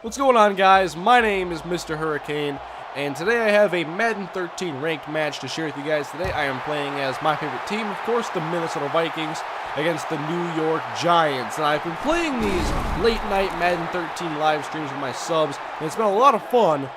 What's going on, guys? My name is MrHurriicane, and today I have a Madden 13 ranked match to share with you guys. Today I am playing as my favorite team, of course, the Minnesota Vikings, against the New York Giants. And I've been playing these late-night Madden 13 live streams with my subs, and it's been a lot of fun,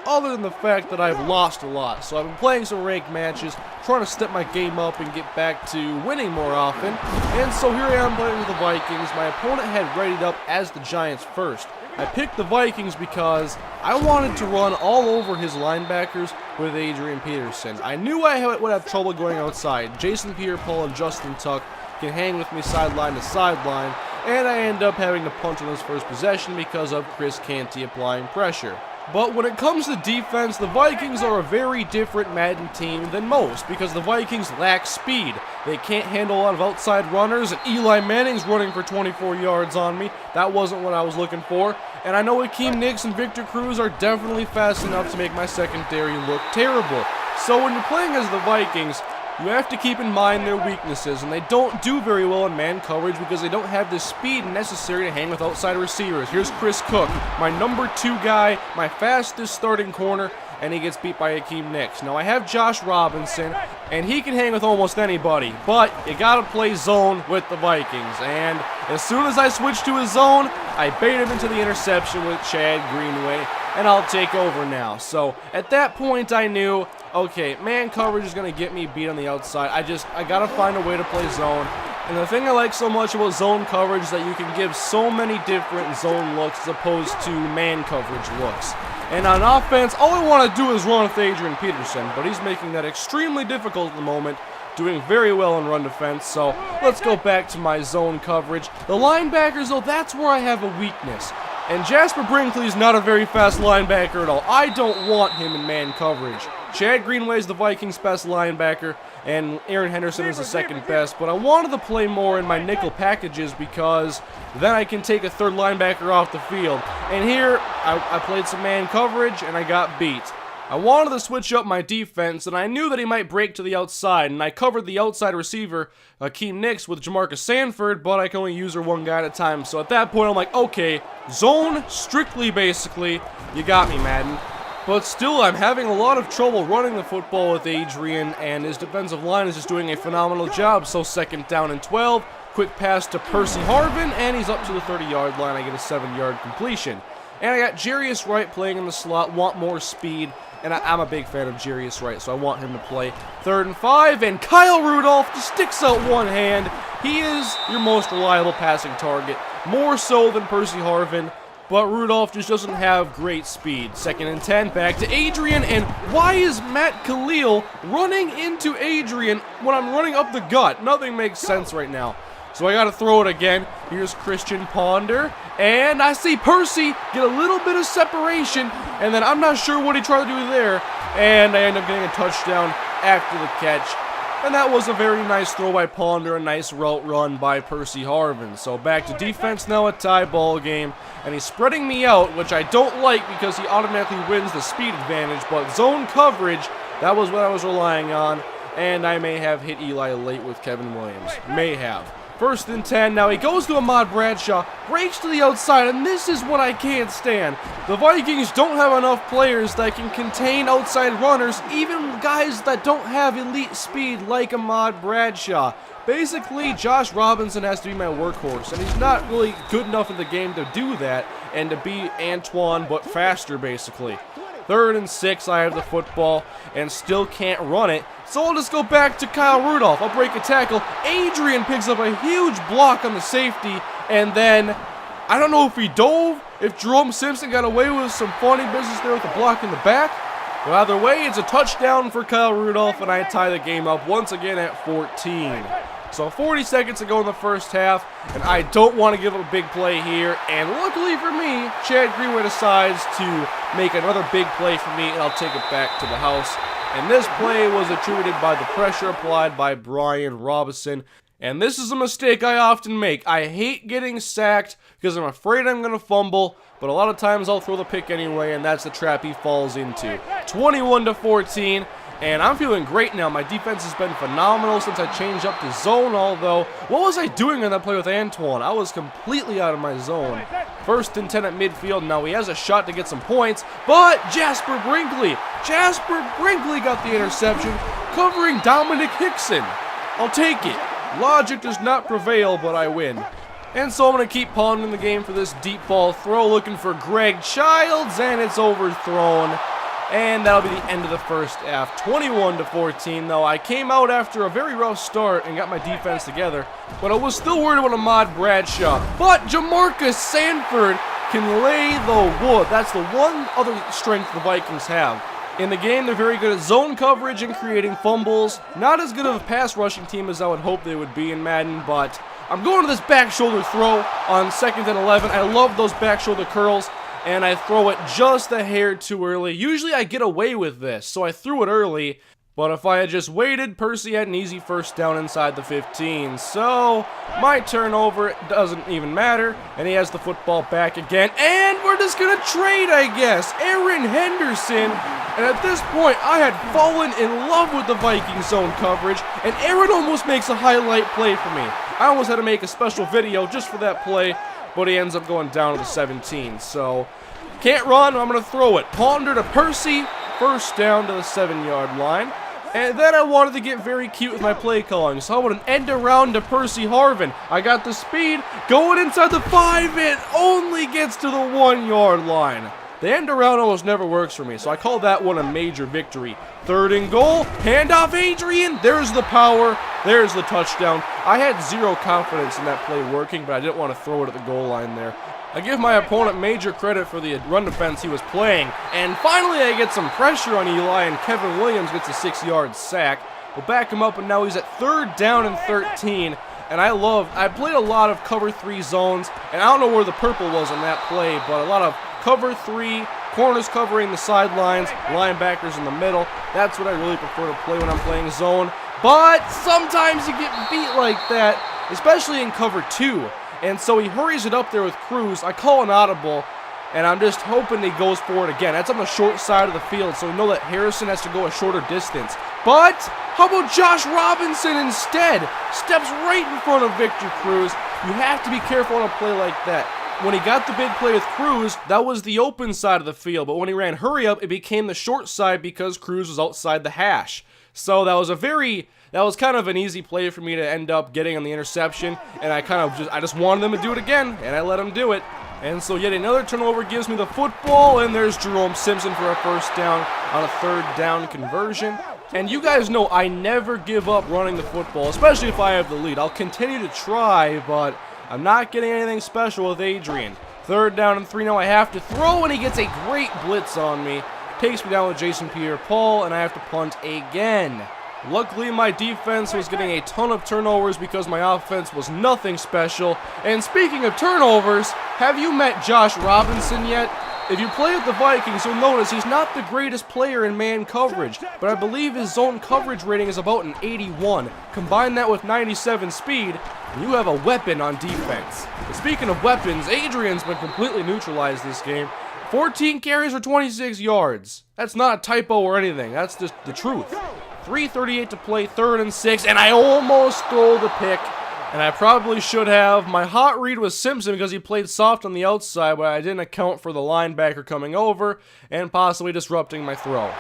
other than the fact that I've lost a lot. So I've been playing some ranked matches, trying to step my game up and get back to winning more often. And so here I am playing with the Vikings. My opponent had readied up as the Giants first. I picked the Vikings because I wanted to run all over his linebackers with Adrian Peterson. I knew I would have trouble going outside. Jason Pierre-Paul and Justin Tuck can hang with me sideline to sideline, and I end up having to punt on his first possession because of Chris Canty applying pressure. But when it comes to defense, the Vikings are a very different Madden team than most because the Vikings lack speed. They can't handle a lot of outside runners, and Eli Manning's running for 24 yards on me. That wasn't what I was looking for. And I know Hakeem Nicks and Victor Cruz are definitely fast enough to make my secondary look terrible. So when you're playing as the Vikings, you have to keep in mind their weaknesses, and they don't do very well in man coverage because they don't have the speed necessary to hang with outside receivers. Here's Chris Cook, my number 2 guy, my fastest starting corner, and he gets beat by Hakeem Nicks. Now I have Josh Robinson, and he can hang with almost anybody, but you gotta play zone with the Vikings. And as soon as I switch to a zone, I bait him into the interception with Chad Greenway, and I'll take over now. So at that point I knew, okay, man coverage is going to get me beat on the outside. I got to find a way to play zone. And the thing I like so much about zone coverage is that you can give so many different zone looks as opposed to man coverage looks. And on offense, all I want to do is run with Adrian Peterson, but he's making that extremely difficult at the moment, doing very well in run defense. So let's go back to my zone coverage. The linebackers, though, that's where I have a weakness. And Jasper Brinkley's not a very fast linebacker at all. I don't want him in man coverage. Chad Greenway is the Vikings' best linebacker, and Aaron Henderson is the second best, but I wanted to play more in my nickel packages because then I can take a third linebacker off the field. And here, I played some man coverage, and I got beat. I wanted to switch up my defense, and I knew that he might break to the outside, and I covered the outside receiver, Hakeem Nicks, with Jamarcus Sanford, but I can only use her one guy at a time. So at that point, I'm like, okay, zone strictly, basically. You got me, Madden. But still, I'm having a lot of trouble running the football with Adrian, and his defensive line is just doing a phenomenal job. So second down and 12, quick pass to Percy Harvin, and he's up to the 30-yard line. I get a 7-yard completion. And I got Jarius Wright playing in the slot, want more speed. And I'm a big fan of Jarius Wright, so I want him to play. 3rd and 5, and Kyle Rudolph just sticks out one hand. He is your most reliable passing target, more so than Percy Harvin, but Rudolph just doesn't have great speed. 2nd and 10, back to Adrian, and why is Matt Khalil running into Adrian when I'm running up the gut? Nothing makes sense right now. So I gotta throw it again. Here's Christian Ponder, and I see Percy get a little bit of separation, and then I'm not sure what he tried to do there, and I end up getting a touchdown after the catch. And that was a very nice throw by Ponder, a nice route run by Percy Harvin. So back to defense now, a tie ball game, and he's spreading me out, which I don't like because he automatically wins the speed advantage, but zone coverage, that was what I was relying on, and I may have hit Eli late with Kevin Williams. May have. 1st and 10, now he goes to Ahmad Bradshaw, breaks to the outside, and this is what I can't stand. The Vikings don't have enough players that can contain outside runners, even guys that don't have elite speed like Ahmad Bradshaw. Basically, Josh Robinson has to be my workhorse, and he's not really good enough in the game to do that, and to be Antoine, but faster, basically. 3rd and 6, I have the football, and still can't run it. So I'll just go back to Kyle Rudolph. I'll break a tackle. Adrian picks up a huge block on the safety, and then, I don't know if he dove, if Jerome Simpson got away with some funny business there with the block in the back. But either way, it's a touchdown for Kyle Rudolph, and I tie the game up once again at 14. So 40 seconds to go in the first half, and I don't want to give up a big play here. And luckily for me, Chad Greenway decides to make another big play for me, and I'll take it back to the house. And this play was attributed by the pressure applied by Brian Robinson. And this is a mistake I often make. I hate getting sacked because I'm afraid I'm going to fumble, but a lot of times I'll throw the pick anyway, and that's the trap he falls into. 21-14. And I'm feeling great now. My defense has been phenomenal since I changed up to zone, although what was I doing on that play with Antoine? I was completely out of my zone. 1st and 10 at midfield. Now he has a shot to get some points, but Jasper Brinkley got the interception, covering Dominic Hickson. I'll take it. Logic does not prevail, but I win. And so I'm going to keep pondering the game for this deep ball throw, looking for Greg Childs, and it's overthrown. And that'll be the end of the first half, 21-14. Though I came out after a very rough start and got my defense together, but I was still worried about Ahmad Bradshaw. But Jamarcus Sanford can lay the wood. That's the one other strength the Vikings have. In the game, they're very good at zone coverage and creating fumbles. Not as good of a pass rushing team as I would hope they would be in Madden, but I'm going to this back shoulder throw on 2nd and 11. I love those back shoulder curls. And I throw it just a hair too early. Usually I get away with this, so I threw it early. But if I had just waited, Percy had an easy 1st down inside the 15. So my turnover doesn't even matter. And he has the football back again. And we're just going to trade, I guess. Aaron Henderson. And at this point, I had fallen in love with the Viking zone coverage. And Aaron almost makes a highlight play for me. I almost had to make a special video just for that play. But he ends up going down to the 17. So, can't run, I'm going to throw it. Ponder to Percy, 1st down to the 7-yard line. And then I wanted to get very cute with my play calling. So I would an end around to Percy Harvin. I got the speed, going inside the 5, it only gets to the 1-yard line. The end around almost never works for me, so I call that one a major victory. 3rd and goal, handoff Adrian, there's the power, there's the touchdown. I had zero confidence in that play working, but I didn't want to throw it at the goal line there. I give my opponent major credit for the run defense he was playing, and finally I get some pressure on Eli, and Kevin Williams gets a 6-yard sack. We'll back him up, and now he's at 3rd down and 13. And I played a lot of cover 3 zones, and I don't know where the purple was in that play, but a lot of cover 3, corners covering the sidelines, linebackers in the middle. That's what I really prefer to play when I'm playing zone. But sometimes you get beat like that, especially in cover 2. And so he hurries it up there with Cruz. I call an audible, and I'm just hoping he goes for it again. That's on the short side of the field, so we know that Harrison has to go a shorter distance. But how about Josh Robinson instead? Steps right in front of Victor Cruz. You have to be careful on a play like that. When he got the big play with Cruz, that was the open side of the field. But when he ran hurry up, it became the short side because Cruz was outside the hash. So that was kind of an easy play for me to end up getting on the interception. And I just wanted them to do it again, and I let him do it. And so yet another turnover gives me the football, and there's Jerome Simpson for a 1st down on a 3rd down conversion. And you guys know I never give up running the football, especially if I have the lead. I'll continue to try, but I'm not getting anything special with Adrian. 3rd down and 3 now. I have to throw, and he gets a great blitz on me. Takes me down with Jason Pierre-Paul, and I have to punt again. Luckily, my defense was getting a ton of turnovers because my offense was nothing special. And speaking of turnovers, have you met Josh Robinson yet? If you play with the Vikings, you'll notice he's not the greatest player in man coverage, but I believe his zone coverage rating is about an 81. Combine that with 97 speed, and you have a weapon on defense. But speaking of weapons, Adrian's been completely neutralized this game. 14 carries for 26 yards. That's not a typo or anything. That's just the truth. 3:38 to play, 3rd and 6, and I almost stole the pick. And I probably should have. My hot read was Simpson because he played soft on the outside, but I didn't account for the linebacker coming over and possibly disrupting my throw.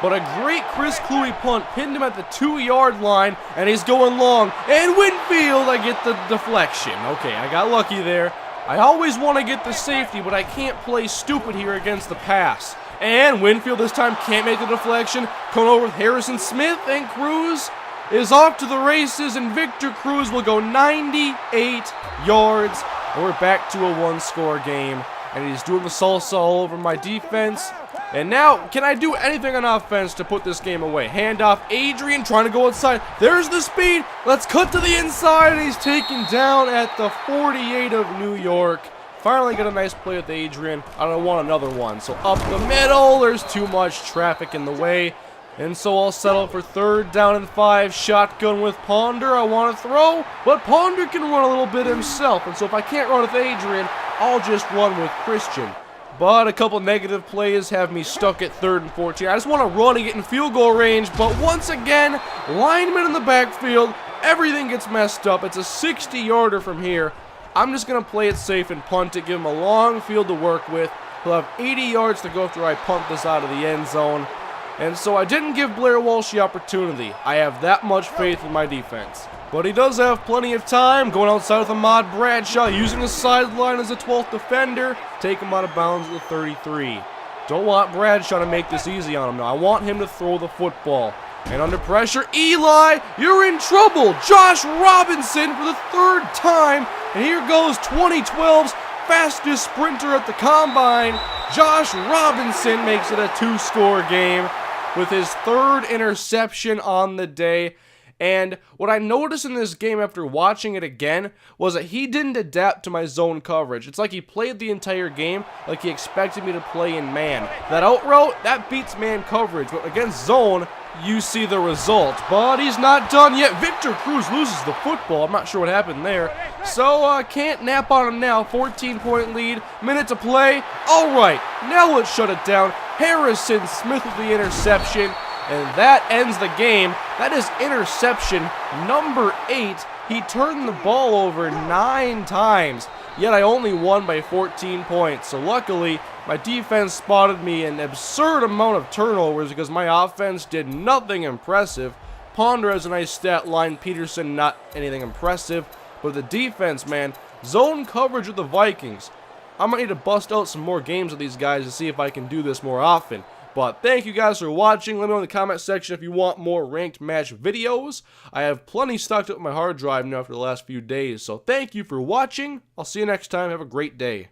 But a great Chris Cluey punt pinned him at the 2-yard line, and he's going long. And Winfield, I get the deflection. Okay, I got lucky there. I always want to get the safety, but I can't play stupid here against the pass. And Winfield this time can't make the deflection. Coming over with Harrison Smith, and Cruz is off to the races, and Victor Cruz will go 98 yards. And we're back to a 1-score game. And he's doing the salsa all over my defense. And now, can I do anything on offense to put this game away? Handoff, Adrian trying to go inside. There's the speed. Let's cut to the inside. And he's taken down at the 48 of New York. Finally get a nice play with Adrian. I don't want another one. So up the middle, there's too much traffic in the way. And so I'll settle for 3rd down and 5. Shotgun with Ponder. I want to throw, but Ponder can run a little bit himself. And so if I can't run with Adrian, I'll just run with Christian. but a couple negative plays have me stuck at 3rd and 14. I just want to run and get in field goal range, but once again, linemen in the backfield, everything gets messed up. It's a 60-yarder from here. I'm just going to play it safe and punt it, give him a long field to work with. He'll have 80 yards to go after I punt this out of the end zone. And so I didn't give Blair Walsh the opportunity. I have that much faith in my defense. But he does have plenty of time, going outside with Ahmad Bradshaw, using the sideline as a 12th defender. Take him out of bounds at the 33. Don't want Bradshaw to make this easy on him now. I want him to throw the football. And under pressure, Eli, you're in trouble. Josh Robinson for the 3rd time. And here goes 2012's fastest sprinter at the combine. Josh Robinson makes it a 2-score game with his 3rd interception on the day. And what I noticed in this game after watching it again was that he didn't adapt to my zone coverage. It's like he played the entire game like he expected me to play in man. That out route, that beats man coverage, but against zone, you see the result. But he's not done yet. Victor Cruz loses the football. I'm not sure what happened there. So can't nap on him now. 14-point lead, minute to play. All right, now let's shut it down. Harrison Smith with the interception. And that ends the game. That is interception number 8. He turned the ball over 9 times, yet I only won by 14 points. So luckily, my defense spotted me an absurd amount of turnovers because my offense did nothing impressive. Ponder has a nice stat line. Peterson, not anything impressive. But the defense, man, zone coverage with the Vikings. I might need to bust out some more games with these guys to see if I can do this more often. But thank you guys for watching. Let me know in the comment section if you want more ranked match videos. I have plenty stocked up on my hard drive now after the last few days. So thank you for watching. I'll see you next time. Have a great day.